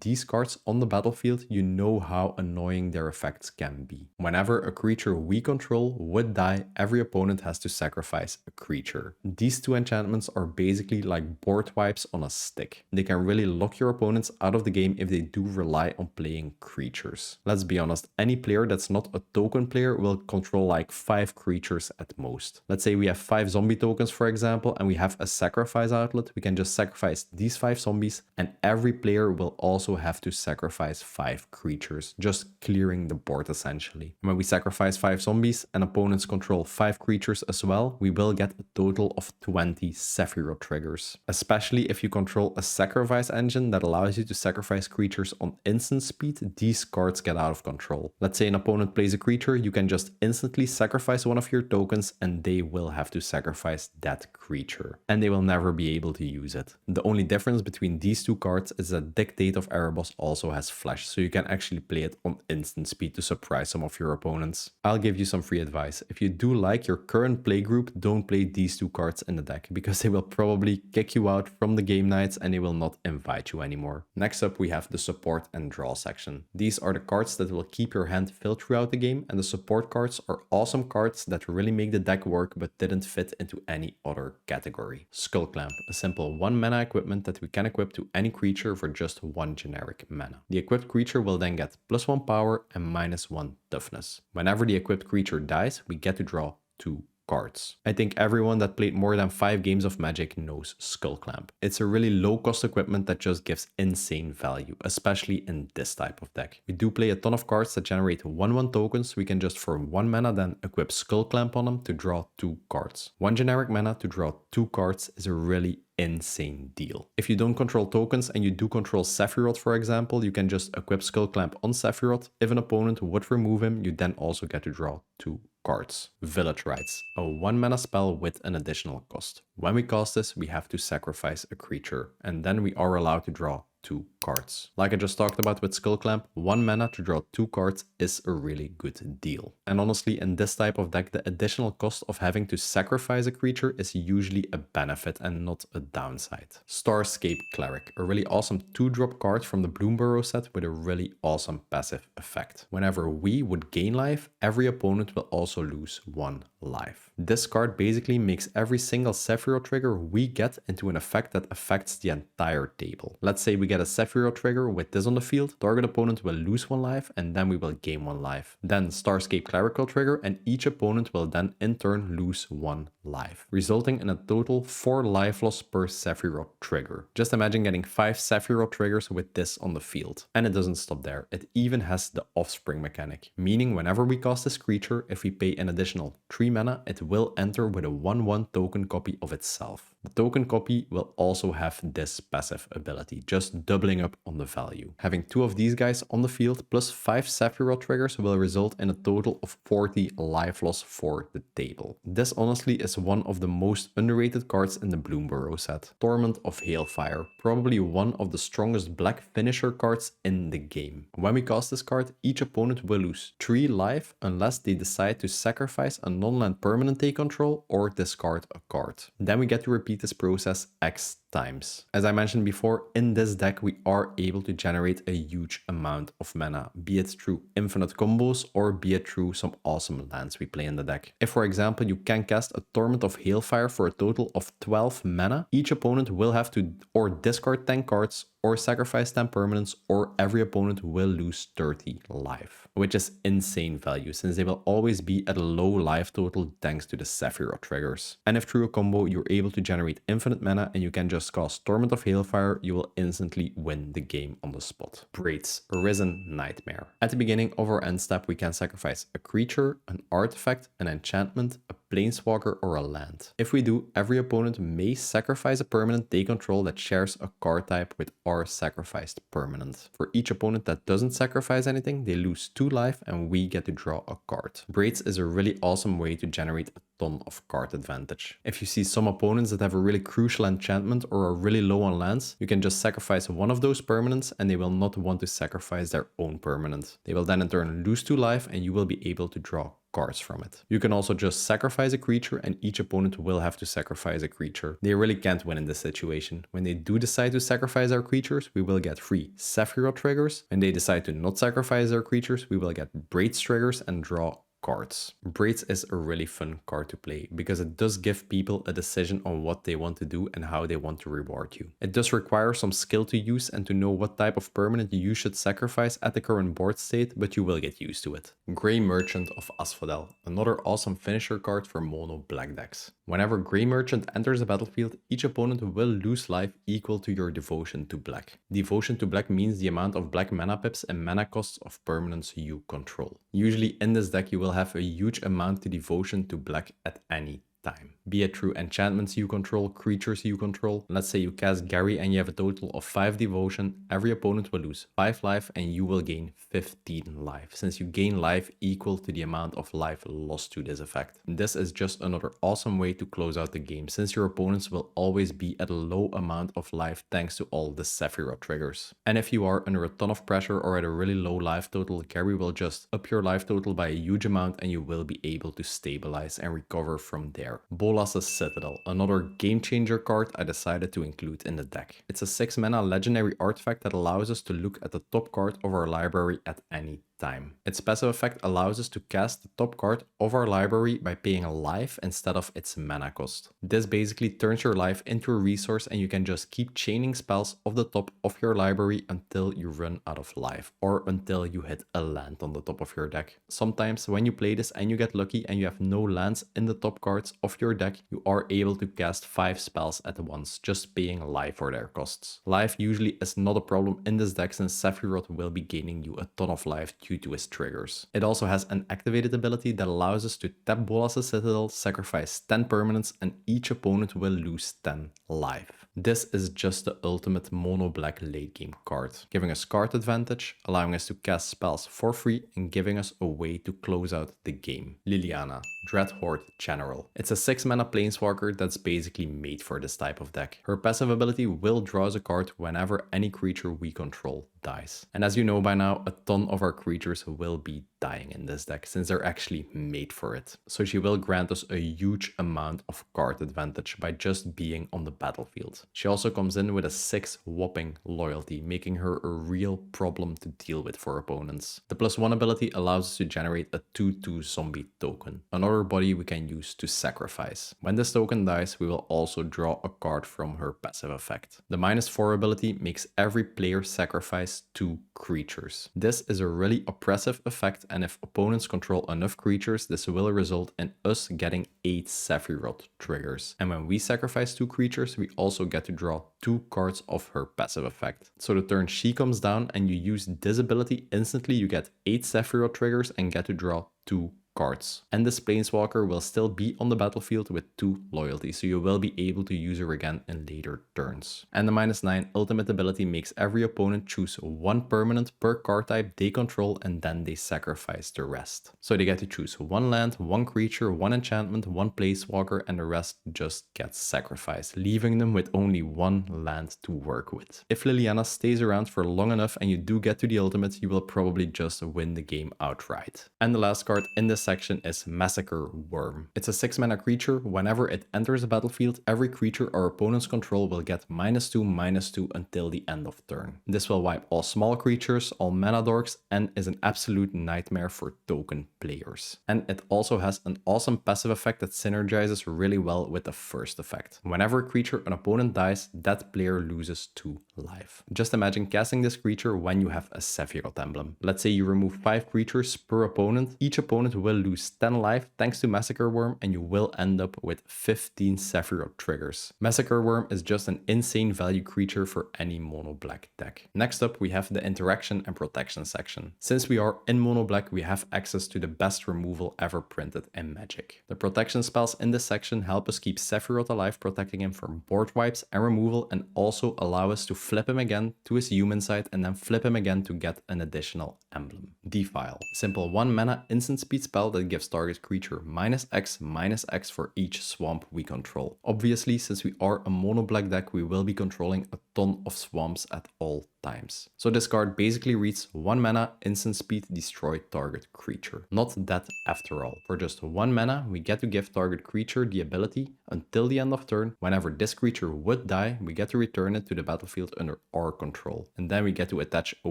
these cards on the battlefield, you know how annoying their effects can be. Whenever a creature we control would die, every opponent has to sacrifice a creature. These 2 enchantments are basically like board wipes on a stick. They can really lock your opponents out of the game if they do rely on playing creatures. Let's be honest, any player that's not a token player will control like 5 creatures at most. Let's say we have 5 zombie tokens, for example, and we have a sacrifice outlet. We can just sacrifice these 5 zombies, and every player will also have to sacrifice 5 creatures, just clearing the board essentially. When we sacrifice 5 zombies and opponents control 5 creatures as well, we will get a total of 20 Sephiroth triggers. Especially if you control a sacrifice engine that allows you to sacrifice creatures on instant speed, these cards get out of control. Let's say an opponent plays a creature, you can just instantly sacrifice one of your tokens and they will have to sacrifice that creature. And they will never be able to use it. The only difference between these 2 cards is that Dictate of Erebos also has flash, so you can actually play it on instant speed to surprise some of your opponents. I'll give you some free advice. If you do like your current playgroup, don't play these 2 cards in the deck, because they will probably kick you out from the game nights and they will not invite you anymore. Next up we have the support and draw section. These are the cards that will keep your hand filled throughout the game, and the support cards are awesome cards that really make the deck work but didn't fit into any other category. Skullclamp, a simple 1 mana equipment that we can equip to any creature for just 1 generic mana. The equipped creature will then get +1 power and -1 toughness. Whenever the equipped creature dies, we get to draw 2 cards. I think everyone that played more than 5 games of Magic knows Skullclamp. It's a really low cost equipment that just gives insane value, especially in this type of deck. We do play a ton of cards that generate 1/1 tokens. We can just for 1 mana then equip Skullclamp on them to draw 2 cards. 1 generic mana to draw 2 cards is a really insane deal. If you don't control tokens and you do control Sephiroth, for example, you can just equip Skullclamp on Sephiroth. If an opponent would remove him, you then also get to draw 2 cards. Village Rites, a 1 mana spell with an additional cost. When we cast this, we have to sacrifice a creature, and then we are allowed to draw 2 cards. Like I just talked about with Skullclamp, 1 mana to draw 2 cards is a really good deal. And honestly, in this type of deck, the additional cost of having to sacrifice a creature is usually a benefit and not a downside. Starscape Cleric, a really awesome 2-drop card from the Bloomburrow set with a really awesome passive effect. Whenever we would gain life, every opponent will also lose 1 life. This card basically makes every single Sephiroth trigger we get into an effect that affects the entire table. Let's say we get a Sephiroth trigger with this on the field, target opponent will lose 1 life and then we will gain 1 life. Then Starscape Cleric will trigger and each opponent will then in turn lose 1 life, resulting in a total 4 life loss per Sephiroth trigger. Just imagine getting 5 Sephiroth triggers with this on the field. And it doesn't stop there, it even has the offspring mechanic, meaning whenever we cast this creature, if we pay an additional 3 mana, it will enter with a 1/1 token copy of itself. The token copy will also have this passive ability, just doubling up on the value. Having 2 of these guys on the field plus 5 Sephiroth triggers will result in a total of 40 life loss for the table. This honestly is one of the most underrated cards in the Bloomburrow set. Torment of Hailfire, probably one of the strongest black finisher cards in the game. When we cast this card, each opponent will lose 3 life unless they decide to sacrifice a non-land permanent they control or discard a card. Then we get to repeat this process X times. As I mentioned before, in this deck we are able to generate a huge amount of mana, be it through infinite combos or be it through some awesome lands we play in the deck. If for example you can cast a Torment of Hailfire for a total of 12 mana, each opponent will have to or discard 10 cards or sacrifice 10 permanents, or every opponent will lose 30 life, which is insane value since they will always be at a low life total thanks to the Sephiroth triggers. And if through a combo you're able to generate infinite mana and you can just cast Torment of Hailfire, you will instantly win the game on the spot. Braid's Arisen Nightmare. At the beginning of our end step we can sacrifice a creature, an artifact, an enchantment, a planeswalker, or a land. If we do, every opponent may sacrifice a permanent they control that shares a card type with our sacrificed permanent. For each opponent that doesn't sacrifice anything, they lose 2 life and we get to draw a card. Braids is a really awesome way to generate a ton of card advantage. If you see some opponents that have a really crucial enchantment or are really low on lands, you can just sacrifice one of those permanents and they will not want to sacrifice their own permanent. They will then in turn lose 2 life and you will be able to draw cards from it. You can also just sacrifice a creature and each opponent will have to sacrifice a creature. They really can't win in this situation. When they do decide to sacrifice our creatures, we will get 3 Sephiroth triggers. When they decide to not sacrifice their creatures, we will get Braids triggers and draw cards. Braids is a really fun card to play because it does give people a decision on what they want to do and how they want to reward you. It does require some skill to use and to know what type of permanent you should sacrifice at the current board state, but you will get used to it. Grey Merchant of Asphodel, another awesome finisher card for mono black decks. Whenever Grey Merchant enters the battlefield, each opponent will lose life equal to your devotion to black. Devotion to black means the amount of black mana pips and mana costs of permanents you control. Usually in this deck you will have a huge amount to devotion to black at any time. Be it through enchantments you control, creatures you control. Let's say you cast Gary and you have a total of 5 devotion. Every opponent will lose 5 life and you will gain 15 life, since you gain life equal to the amount of life lost to this effect. This is just another awesome way to close out the game, since your opponents will always be at a low amount of life thanks to all the Sephiroth triggers. And if you are under a ton of pressure or at a really low life total, Gary will just up your life total by a huge amount and you will be able to stabilize and recover from there. Bolas' Citadel, another game changer card I decided to include in the deck. It's a 6 mana legendary artifact that allows us to look at the top card of our library at any time. Its passive effect allows us to cast the top card of our library by paying a life instead of its mana cost. This basically turns your life into a resource and you can just keep chaining spells off the top of your library until you run out of life or until you hit a land on the top of your deck. Sometimes when you play this and you get lucky and you have no lands in the top cards of your deck, you are able to cast 5 spells at once, just paying life for their costs. Life usually is not a problem in this deck since Sephiroth will be gaining you a ton of life due to his triggers. It also has an activated ability that allows us to tap Bolas' Citadel, sacrifice 10 permanents, and each opponent will lose 10 life. This is just the ultimate mono black late game card, giving us card advantage, allowing us to cast spells for free, and giving us a way to close out the game. Liliana, Dreadhorde General. It's a 6 mana planeswalker that's basically made for this type of deck. Her passive ability will draw us a card whenever any creature we control dies. And as you know by now, a ton of our creatures will be dying in this deck since they're actually made for it. So she will grant us a huge amount of card advantage by just being on the battlefield. She also comes in with a 6 whopping loyalty, making her a real problem to deal with for opponents. The +1 ability allows us to generate a 2/2 zombie token, another body we can use to sacrifice. When this token dies, we will also draw a card from her passive effect. The -4 ability makes every player sacrifice 2 creatures. This is a really oppressive effect, and if opponents control enough creatures, this will result in us getting 8 Sephiroth triggers. And when we sacrifice 2 creatures, we also get to draw 2 cards of her passive effect. So the turn she comes down and you use this ability, instantly you get 8 Sephiroth triggers and get to draw 2 cards. And this planeswalker will still be on the battlefield with 2 loyalty, so you will be able to use her again in later turns. And the -9 ultimate ability makes every opponent choose 1 permanent per card type they control and then they sacrifice the rest. So they get to choose 1 land, 1 creature, 1 enchantment, 1 planeswalker, and the rest just gets sacrificed, leaving them with only 1 land to work with. If Liliana stays around for long enough and you do get to the ultimate, you will probably just win the game outright. And the last card in this section is Massacre Worm. It's a 6 mana creature. Whenever it enters a battlefield, every creature our opponents control will get -2/-2 until the end of turn. This will wipe all small creatures, all mana dorks, and is an absolute nightmare for token players. And it also has an awesome passive effect that synergizes really well with the first effect. Whenever a creature an opponent dies, that player loses 2 life. Just imagine casting this creature when you have a Sephiroth emblem. Let's say you remove 5 creatures per opponent. Each opponent will lose 10 life thanks to Massacre Worm, and you will end up with 15 Sephiroth triggers. Massacre Worm is just an insane value creature for any mono black deck. Next up, we have the interaction and protection section. Since we are in mono black, we have access to the best removal ever printed in Magic. The protection spells in this section help us keep Sephiroth alive, protecting him from board wipes and removal, and also allow us to flip him again to his human side and then flip him again to get an additional emblem. Defile. Simple 1 mana instant speed spell that gives target creature -X/-X for each swamp we control. Obviously, since we are a mono black deck, we will be controlling a ton of swamps at all times. So this card basically reads 1 mana instant speed destroy target creature. Not that after all. For just 1 mana, we get to give target creature the ability until the end of turn. Whenever this creature would die, we get to return it to the battlefield under our control. And then we get to attach a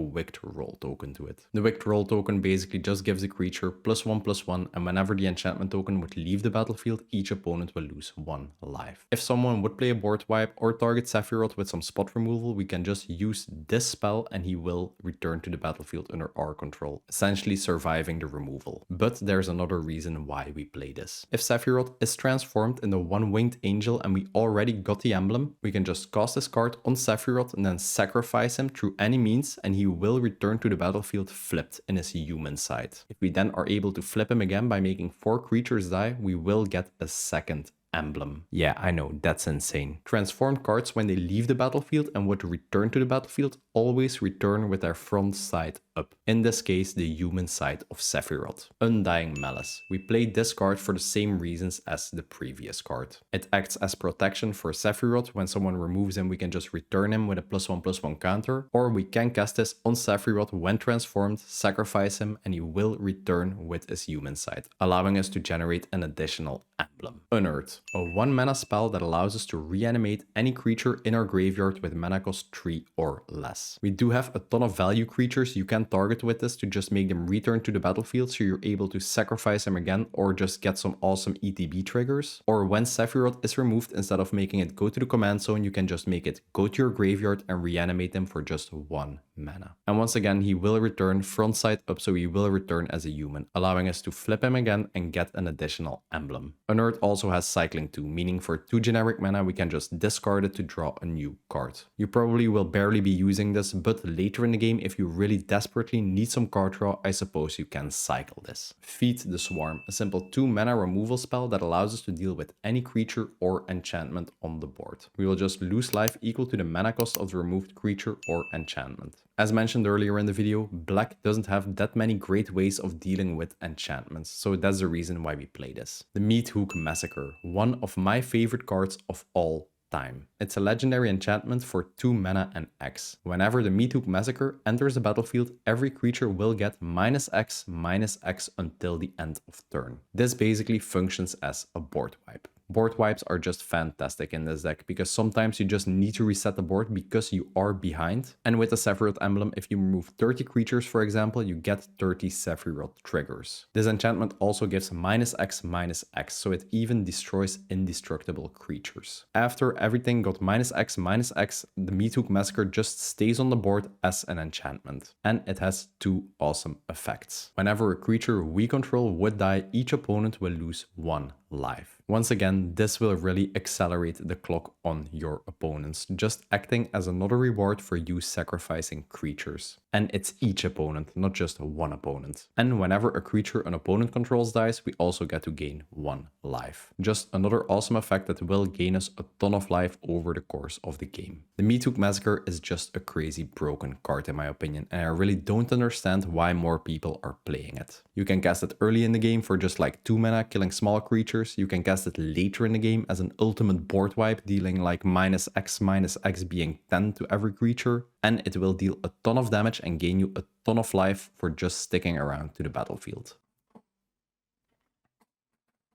Wicked Roll token to it. The Wicked Roll token basically just gives the creature +1/+1, and whenever the enchantment token would leave the battlefield, each opponent will lose 1 life. If someone would play a board wipe or target Sephiroth with some spot removal, we can just use this spell and he will return to the battlefield under our control, essentially surviving the removal. But there's another reason why we play this. If Sephiroth is transformed into one-winged angel and we already got the emblem, we can just cast this card on Sephiroth and then sacrifice him through any means, and he will return to the battlefield flipped in his human side. If we then are able to flip him again by making 4 creatures die, we will get a second emblem. Yeah, I know, that's insane. Transformed cards, when they leave the battlefield and would return to the battlefield, always return with their front side up. In this case, the human side of Sephiroth. Undying Malice. We played this card for the same reasons as the previous card. It acts as protection for Sephiroth. When someone removes him, we can just return him with a +1/+1 counter, or we can cast this on Sephiroth when transformed, sacrifice him, and he will return with his human side, allowing us to generate an additional emblem. Unearth. A 1 mana spell that allows us to reanimate any creature in our graveyard with mana cost 3 or less. We do have a ton of value creatures you can target with this to just make them return to the battlefield, so you're able to sacrifice them again or just get some awesome ETB triggers. Or when Sephiroth is removed, instead of making it go to the command zone, you can just make it go to your graveyard and reanimate them for just 1 mana. And once again, he will return front side up, so he will return as a human, allowing us to flip him again and get an additional emblem. Unearth also has cycling 2, meaning for 2 generic mana, we can just discard it to draw a new card. You probably will barely be using this, but later in the game, if you really desperately need some card draw, I suppose you can cycle this. Feed the Swarm, a simple 2 mana removal spell that allows us to deal with any creature or enchantment on the board. We will just lose life equal to the mana cost of the removed creature or enchantment. As mentioned earlier in the video, black doesn't have that many great ways of dealing with enchantments, so that's the reason why we play this. The Meat Hook Massacre, one of my favorite cards of all time. It's a legendary enchantment for 2 mana and X. Whenever the Meat Hook Massacre enters the battlefield, every creature will get -X/-X until the end of turn. This basically functions as a board wipe. Board wipes are just fantastic in this deck because sometimes you just need to reset the board because you are behind. And with the Sephiroth emblem, if you remove 30 creatures, for example, you get 30 Sephiroth triggers. This enchantment also gives -X/-X, so it even destroys indestructible creatures. After everything got -X/-X, the Meat Hook Massacre just stays on the board as an enchantment. And it has 2 awesome effects. Whenever a creature we control would die, each opponent will lose 1 life. Once again, this will really accelerate the clock on your opponents, just acting as another reward for you sacrificing creatures. And it's each opponent, not just one opponent. And whenever a creature an opponent controls dies, we also get to gain 1 life. Just another awesome effect that will gain us a ton of life over the course of the game. The Meat Hook Massacre is just a crazy broken card in my opinion, and I really don't understand why more people are playing it. You can cast it early in the game for just like 2 mana, killing small creatures. You can cast it later in the game as an ultimate board wipe, dealing like -X/-X being 10 to every creature, and it will deal a ton of damage and gain you a ton of life for just sticking around to the battlefield.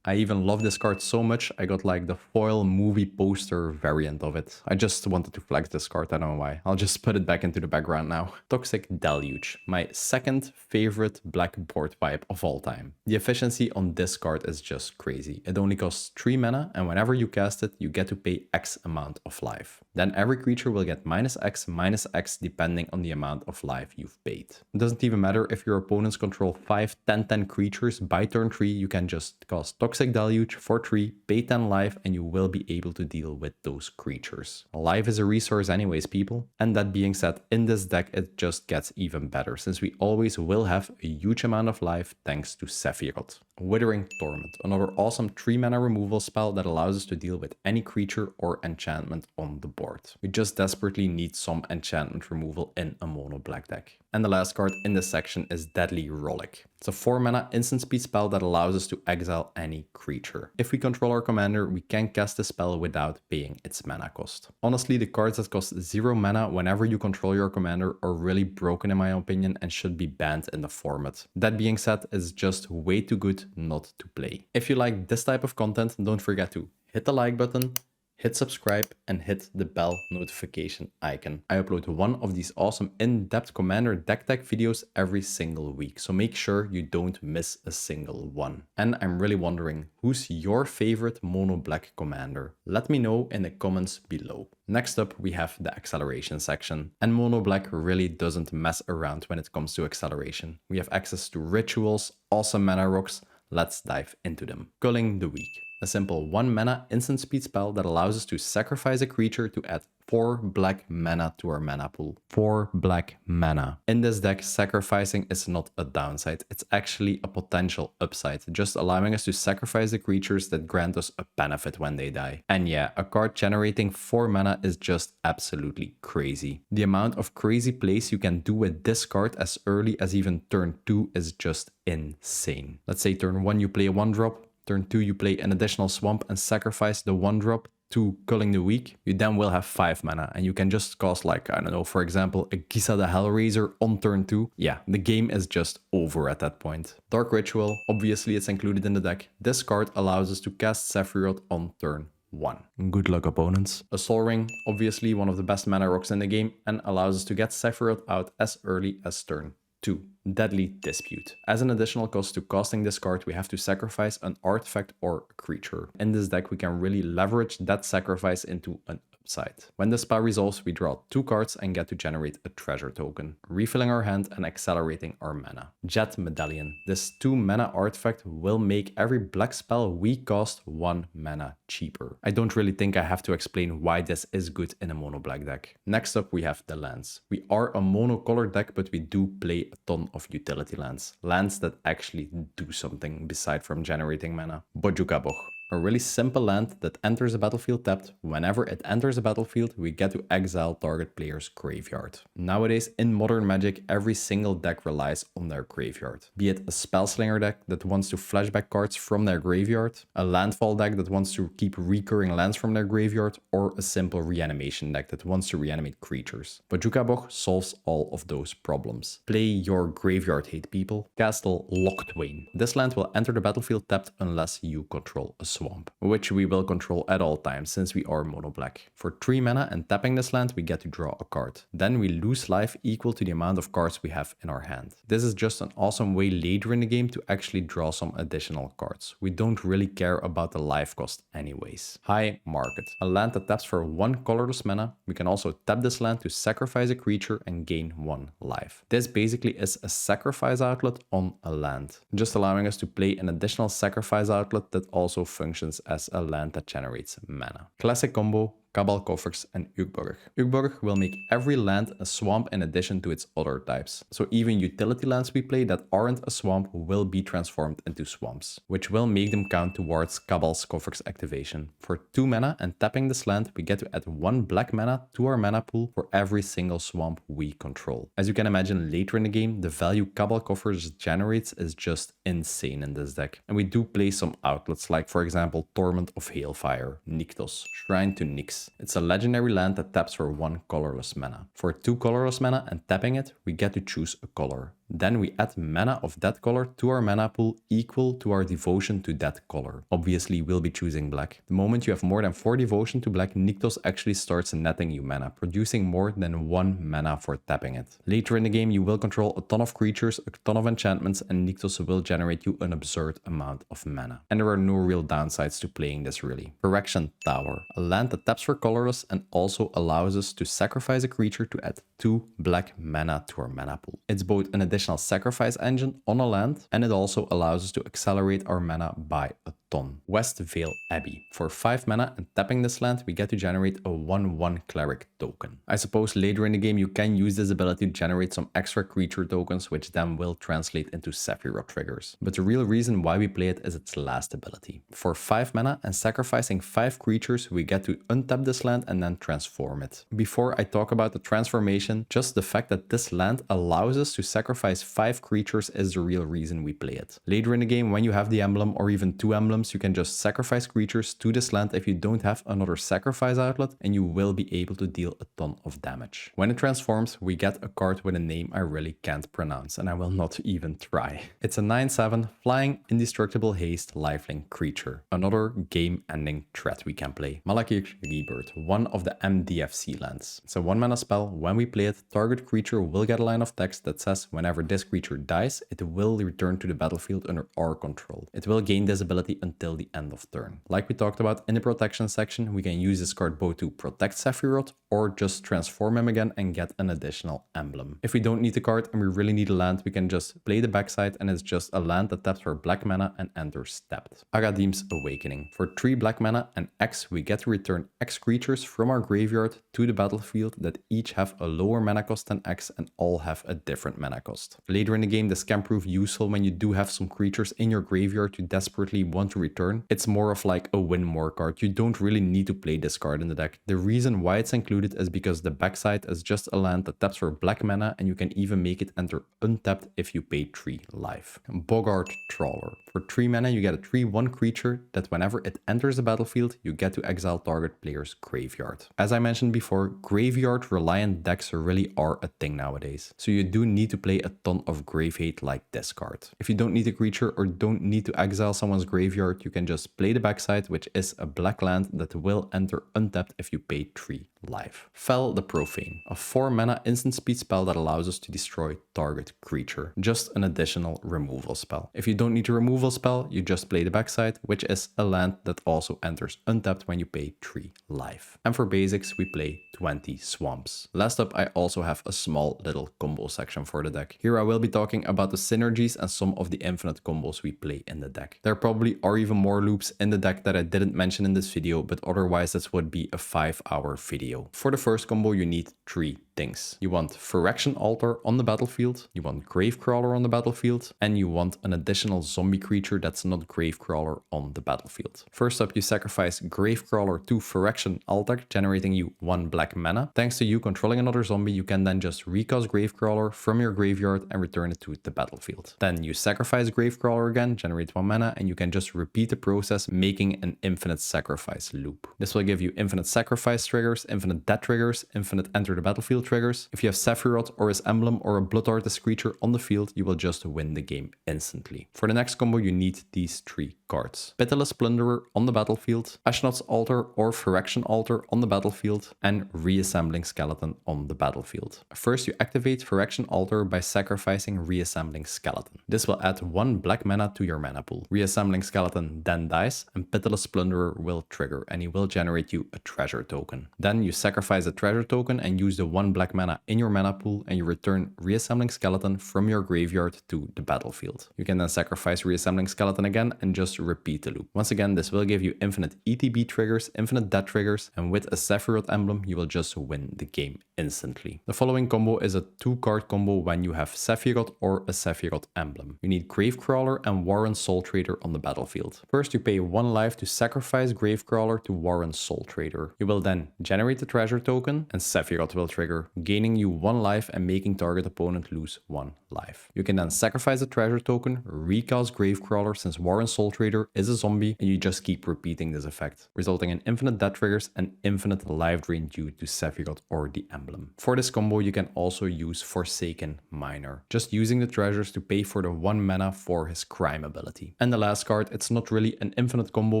I even love this card so much, I got like the foil movie poster variant of it. I just wanted to flex this card, I don't know why. I'll just put it back into the background now. Toxic Deluge, my second favorite black board wipe of all time. The efficiency on this card is just crazy. It only costs 3 mana, and whenever you cast it, you get to pay X amount of life. Then every creature will get -X depending on the amount of life you've paid. It doesn't even matter if your opponents control 5, 10, 10 creatures. By turn 3, you can just cast Toxic Deluge for 3, pay 10 life, and you will be able to deal with those creatures. Life is a resource anyways, people. And that being said, in this deck, it just gets even better, since we always will have a huge amount of life thanks to Sephiroth. Withering Torment, another awesome 3 mana removal spell that allows us to deal with any creature or enchantment on the board. We just desperately need some enchantment removal in a mono black deck. And the last card in this section is Deadly Rollick. It's a 4 mana instant speed spell that allows us to exile any creature. If we control our commander, we can cast the spell without paying its mana cost. Honestly, the cards that cost 0 mana whenever you control your commander are really broken in my opinion and should be banned in the format. That being said, it's just way too good not to play. If you like this type of content, don't forget to hit the like button, hit subscribe, and hit the bell notification icon. I upload one of these awesome in-depth commander deck tech videos every single week, so make sure you don't miss a single one. And I'm really wondering, who's your favorite mono black commander? Let me know in the comments below. Next up, we have the acceleration section. And mono black really doesn't mess around when it comes to acceleration. We have access to rituals, awesome mana rocks. Let's dive into them. Culling the Weak. A simple 1 mana instant speed spell that allows us to sacrifice a creature to add 4 black mana to our mana pool. 4 black mana. In this deck, sacrificing is not a downside. It's actually a potential upside, just allowing us to sacrifice the creatures that grant us a benefit when they die. And yeah, a card generating 4 mana is just absolutely crazy. The amount of crazy plays you can do with this card as early as even turn 2 is just insane. Let's say turn 1 you play a 1-drop, turn 2 you play an additional swamp and sacrifice the 1-drop to Culling the Weak. You then will have 5 mana and you can just cast like, I don't know, for example, a Gisa the Hellraiser on turn 2. Yeah, the game is just over at that point. Dark Ritual, obviously it's included in the deck. This card allows us to cast Sephiroth on turn 1. Good luck, opponents. A Sol Ring, obviously one of the best mana rocks in the game, and allows us to get Sephiroth out as early as turn 2. Deadly Dispute. As an additional cost to casting this card, we have to sacrifice an artifact or a creature. In this deck, we can really leverage that sacrifice into an upside. When the spell resolves, we draw 2 cards and get to generate a treasure token, refilling our hand and accelerating our mana. Jet Medallion. This 2 mana artifact will make every black spell we cast 1 mana cheaper. I don't really think I have to explain why this is good in a mono black deck. Next up, we have the lands. We are a monocolor deck, but we do play a ton of utility lands. Lands that actually do something beside from generating mana. Bojuka Bog. A really simple land that enters a battlefield tapped. Whenever it enters a battlefield, we get to exile target player's graveyard. Nowadays, in Modern Magic, every single deck relies on their graveyard. Be it a Spellslinger deck that wants to flashback cards from their graveyard, a Landfall deck that wants to keep recurring lands from their graveyard, or a simple reanimation deck that wants to reanimate creatures. Bojuka Bog solves all of those problems. Play your graveyard hate, people. Castle Locthwain. This land will enter the battlefield tapped unless you control a swamp, which we will control at all times since we are mono black. For 3 mana and tapping this land, we get to draw a card. Then we lose life equal to the amount of cards we have in our hand. This is just an awesome way later in the game to actually draw some additional cards. We don't really care about the life cost anyways. High Market. A land that taps for 1 colorless mana. We can also tap this land to sacrifice a creature and gain 1 life. This basically is a sacrifice outlet on a land, just allowing us to play an additional sacrifice outlet that also functions as a land that generates mana. Classic combo, Cabal Coffers and Ugborg. Ugborg will make every land a swamp in addition to its other types. So even utility lands we play that aren't a swamp will be transformed into swamps, which will make them count towards Cabal's Coffers activation. For 2 mana and tapping this land, we get to add 1 black mana to our mana pool for every single swamp we control. As you can imagine, later in the game, the value Cabal Coffers generates is just insane in this deck. And we do play some outlets like, for example, Torment of Hailfire, Nykthos, Shrine to Nyx. It's a legendary land that taps for 1 colorless mana. For 2 colorless mana and tapping it, we get to choose a color. Then we add mana of that color to our mana pool equal to our devotion to that color. Obviously, we'll be choosing black. The moment you have more than 4 devotion to black, Nykthos actually starts netting you mana, producing more than 1 mana for tapping it. Later in the game, you will control a ton of creatures, a ton of enchantments, and Nykthos will generate you an absurd amount of mana. And there are no real downsides to playing this really. Correction Tower, a land that taps for colorless and also allows us to sacrifice a creature to add 2 black mana to our mana pool. It's both an additional sacrifice engine on a land, and it also allows us to accelerate our mana by a ton. West Vale Abbey. For 5 mana and tapping this land, we get to generate a 1/1 cleric token. I suppose later in the game you can use this ability to generate some extra creature tokens, which then will translate into Sephiroth triggers. But the real reason why we play it is its last ability. For 5 mana and sacrificing 5 creatures, we get to untap this land and then transform it. Before I talk about the transformation, just the fact that this land allows us to sacrifice 5 creatures is the real reason we play it. Later in the game, when you have the emblem or even 2 emblems, you can just sacrifice creatures to this land if you don't have another sacrifice outlet, and you will be able to deal a ton of damage. When it transforms, we get a card with a name I really can't pronounce, and I will not even try. It's a 9/7 flying indestructible haste lifelink creature. Another game-ending threat we can play. Malakir Rebirth, one of the MDFC lands. It's a 1 mana spell. When we play it, target creature will get a line of text that says whenever this creature dies, it will return to the battlefield under our control. It will gain this ability until the end of turn. Like we talked about in the protection section, we can use this card both to protect Sephiroth or just transform him again and get an additional emblem. If we don't need the card and we really need a land, we can just play the backside and it's just a land that taps for black mana and enters tapped. Agadim's Awakening. For 3 black mana and X, we get to return X creatures from our graveyard to the battlefield that each have a lower mana cost than X and all have a different mana cost. Later in the game, this can prove useful when you do have some creatures in your graveyard you desperately want to return. It's more of like a win more card. You don't really need to play this card in the deck. The reason why it's included is because the backside is just a land that taps for black mana, and you can even make it enter untapped if you pay 3 life. Boggart Trawler. For 3 mana, you get a 3/1 creature that whenever it enters the battlefield, you get to exile target player's graveyard. As I mentioned before, graveyard reliant decks really are a thing nowadays. So you do need to play a ton of grave hate like this card. If you don't need a creature or don't need to exile someone's graveyard, you can just play the backside, which is a black land that will enter untapped if you pay 3 life. Fel the Profane, a 4 mana instant speed spell that allows us to destroy target creature. Just an additional removal spell. If you don't need a removal spell, you just play the backside, which is a land that also enters untapped when you pay 3 life. And for basics, we play 20 Swamps. Last up, I also have a small little combo section for the deck. Here I will be talking about the synergies and some of the infinite combos we play in the deck. There probably are even more loops in the deck that I didn't mention in this video, but otherwise this would be a 5-hour video. For the first combo, you need 3 things. You want Phyrexian Altar on the battlefield, you want Gravecrawler on the battlefield, and you want an additional zombie creature that's not Gravecrawler on the battlefield. First up, you sacrifice Gravecrawler to Phyrexian Altar, generating you 1 black mana. Thanks to you controlling another zombie, you can then just recast Gravecrawler from your graveyard and return it to the battlefield. Then you sacrifice Gravecrawler again, generate 1 mana, and you can just repeat the process, making an infinite sacrifice loop. This will give you infinite sacrifice triggers, infinite death triggers, infinite enter the battlefield triggers. If you have Sephiroth or his emblem or a Blood Artist creature on the field, you will just win the game instantly. For the next combo, you need these 3 cards. Pitiless Plunderer on the battlefield, Ashnod's Altar or Phyrexian Altar on the battlefield, and Reassembling Skeleton on the battlefield. First, you activate Phyrexian Altar by sacrificing Reassembling Skeleton. This will add 1 black mana to your mana pool. Reassembling Skeleton then dies, and Pitiless Plunderer will trigger, and he will generate you a treasure token. Then you sacrifice a treasure token and use the 1 black mana in your mana pool, and you return Reassembling Skeleton from your graveyard to the battlefield. You can then sacrifice Reassembling Skeleton again and just repeat the loop. Once again, this will give you infinite ETB triggers, infinite death triggers, and with a Sephiroth emblem, you will just win the game instantly. The following combo is a 2-card combo when you have Sephiroth or a Sephiroth emblem. You need Gravecrawler and Warren Soul Trader on the battlefield. First, you pay 1 life to sacrifice Gravecrawler to Warren Soul Trader. You will then generate the treasure token, and Sephiroth will trigger, gaining you 1 life and making target opponent lose 1 life. You can then sacrifice the treasure token, recast Gravecrawler since Warren Soul Trader trader is a zombie, and you just keep repeating this effect, resulting in infinite death triggers and infinite life drain due to Sephiroth or the emblem. For this combo, you can also use Forsaken Miner, just using the treasures to pay for the 1 mana for his crime ability. And the last card, it's not really an infinite combo,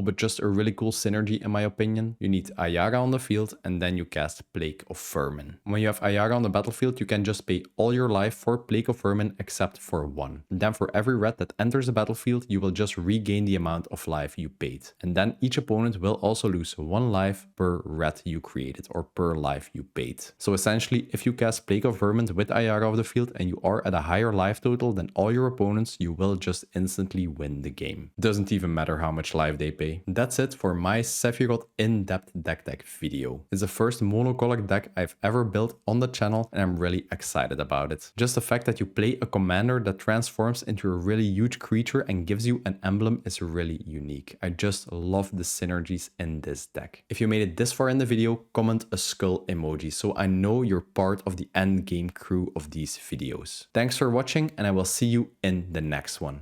but just a really cool synergy in my opinion. You need Ayaga on the field, and then you cast Plague of Vermin. When you have Ayaga on the battlefield, you can just pay all your life for Plague of Vermin except for 1. And then for every red that enters the battlefield, you will just regain the amount of life you paid. And then each opponent will also lose 1 life per red you created or per life you paid. So essentially, if you cast Plague of Vermin with Ayaga off the field and you are at a higher life total than all your opponents, you will just instantly win the game. Doesn't even matter how much life they pay. That's it for my Sephiroth in-depth deck video. It's the first monocolor deck I've ever built on the channel, and I'm really excited about it. Just the fact that you play a commander that transforms into a really huge creature and gives you an emblem is really unique. I just love the synergies in this deck. If you made it this far in the video, comment a skull emoji so I know you're part of the end game crew of these videos. Thanks for watching, and I will see you in the next one.